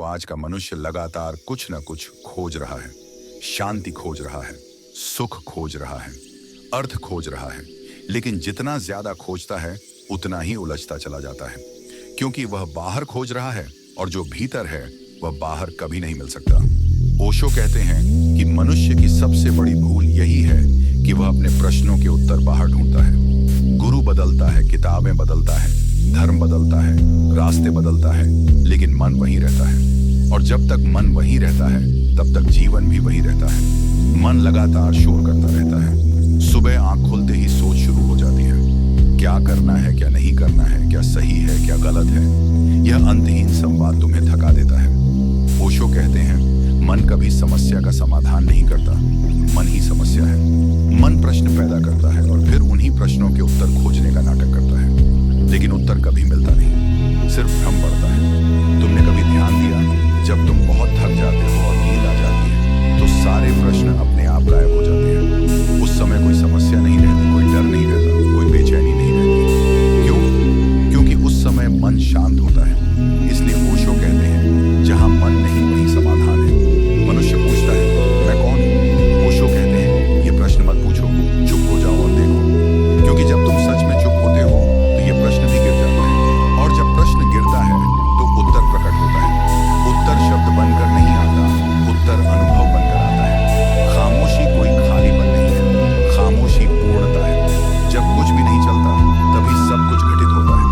आज का मनुष्य लगातार कुछ न कुछ खोज रहा है। शांति खोज रहा है, सुख खोज रहा है, अर्थ खोज रहा है। लेकिन जितना ज्यादा खोजता है उतना ही उलझता चला जाता है, क्योंकि वह बाहर खोज रहा है और जो भीतर है वह बाहर कभी नहीं मिल सकता। ओशो कहते हैं कि मनुष्य की सबसे बड़ी भूल यही है कि वह अपने प्रश्नों के उत्तर बाहर ढूंढता है। गुरु बदलता है, किताबें बदलता है, धर्म बदलता है, रास्ते बदलता है, लेकिन मन वही रहता है। और जब तक मन वही रहता है तब तक जीवन भी वही रहता है। मन लगातार शोर करता रहता है। सुबह आंख खुलते ही सोच शुरू हो जाती है, क्या करना है, क्या नहीं करना है, क्या सही है, क्या गलत है। यह अंतहीन संवाद तुम्हें थका देता है। ओशो कहते हैं, मन कभी समस्या का समाधान नहीं करता, मन ही समस्या है। मन प्रश्न पैदा करता है और फिर उन्हीं प्रश्नों के उत्तर खोजने का नाटक करता है, लेकिन उत्तर कभी मिलता नहीं, सिर्फ भ्रम बढ़ता है। तुमने कभी ध्यान दिया, जब तुम बहुत थक जाते हो और नींद आ जाती है तो सारे प्रश्न अपने आप गायब हो जाते हैं। उस समय कोई समस्या नहीं रहती, कोई डर नहीं रहता, कोई बेचैनी नहीं रहती। क्यों? क्योंकि उस समय मन शांत होता है। इसलिए ओशो कहते हैं, जहां मन नहीं वहीं समाधान है। मनुष्य पूछता है, मैं कौन हूं? ओशो कहते हैं, ये प्रश्न मत पूछो, चुप हो जाओ और देखो। क्योंकि जब तुम सच में चुप होते हो तो ये प्रश्न भी गिर जाता है, और जब प्रश्न गिरता है तो उत्तर प्रकट होता है। उत्तर शब्द बनकर नहीं आता, उत्तर अनुभव बनकर आता है। खामोशी कोई खालीपन नहीं है, खामोशी पूर्णता है। जब कुछ भी नहीं चलता तभी सब कुछ घटित होता है।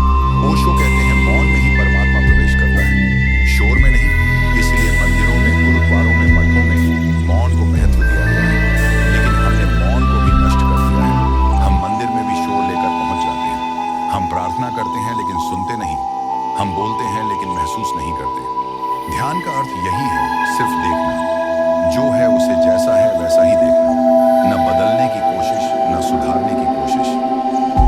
ओशो कहते हैं, मौन में ही परमात्मा प्रवेश करता है, शोर में नहीं। इसलिए मंदिरों में, गुरुद्वारों में, मठों में मौन को महत्व दिया गया है, लेकिन हमने मौन को भी नष्ट कर दिया है। हम मंदिर में भी शोर लेकर पहुंच जाते हैं। हम प्रार्थना करते हैं लेकिन सुनते नहीं, हम बोलते हैं लेकिन महसूस नहीं करते। ध्यान का अर्थ यही है, सिर्फ देखना, जो है उसे जैसा है वैसा ही देखना, न बदलने की कोशिश, न सुधारने की कोशिश।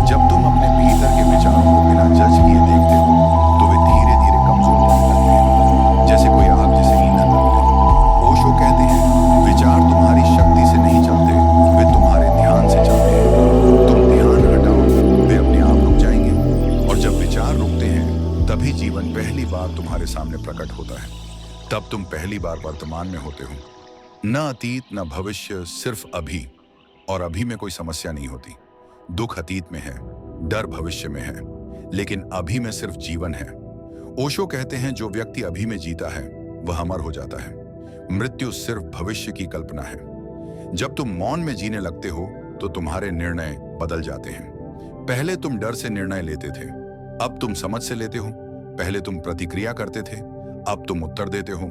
जब तुम अपने भीतर के विचारों को बिना जज किए देखते हो तो वे धीरे धीरे कमजोर पड़ने लगते हैं, जैसे कोई आग जिसे ईंधन न मिले। ओशो कहते हैं, विचार तुम्हारी शक्ति से नहीं चलते, वे तुम्हारे ध्यान से चलते हैं। तुम ध्यान हटाओ, वे अपने आप रुक जाएंगे। और जब विचार रुकते हैं तभी जीवन पहली बार तुम्हारे सामने प्रकट होता है। तब तुम पहली बार वर्तमान में होते हो, न अतीत न भविष्य, सिर्फ अभी। और अभी में कोई समस्या नहीं होती। दुख अतीत में है, डर भविष्य में है, लेकिन अभी में सिर्फ जीवन है। ओशो कहते हैं, जो व्यक्ति अभी में जीता है वह अमर हो जाता है। मृत्यु सिर्फ भविष्य की कल्पना है। जब तुम मौन में जीने लगते हो तो तुम्हारे निर्णय बदल जाते हैं। पहले तुम डर से निर्णय लेते थे, अब तुम समझ से लेते हो। पहले तुम प्रतिक्रिया करते थे, अब तुम उत्तर देते हो।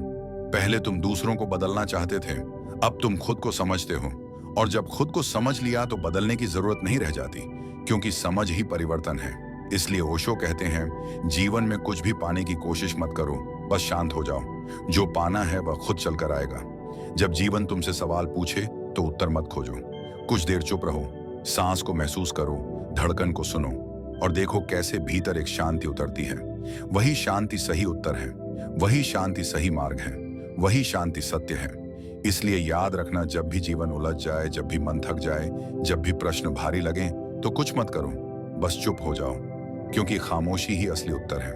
पहले तुम दूसरों को बदलना चाहते थे, अब तुम खुद को समझते हो। और जब खुद को समझ लिया तो बदलने की जरूरत नहीं रह जाती, क्योंकि समझ ही परिवर्तन है। इसलिए ओशो कहते हैं, जीवन में कुछ भी पाने की कोशिश मत करो, बस शांत हो जाओ। जो पाना है वह खुद चलकर आएगा। जब जीवन तुमसे सवाल पूछे तो उत्तर मत खोजो, कुछ देर चुप रहो, सांस को महसूस करो, धड़कन को सुनो और देखो कैसे भीतर एक शांति उतरती है। वही शांति सही उत्तर है, वही शांति सही मार्ग है, वही शांति सत्य है। इसलिए याद रखना, जब भी जीवन उलझ जाए, जब भी मन थक जाए, जब भी प्रश्न भारी लगे तो कुछ मत करो, बस चुप हो जाओ, क्योंकि खामोशी ही असली उत्तर है।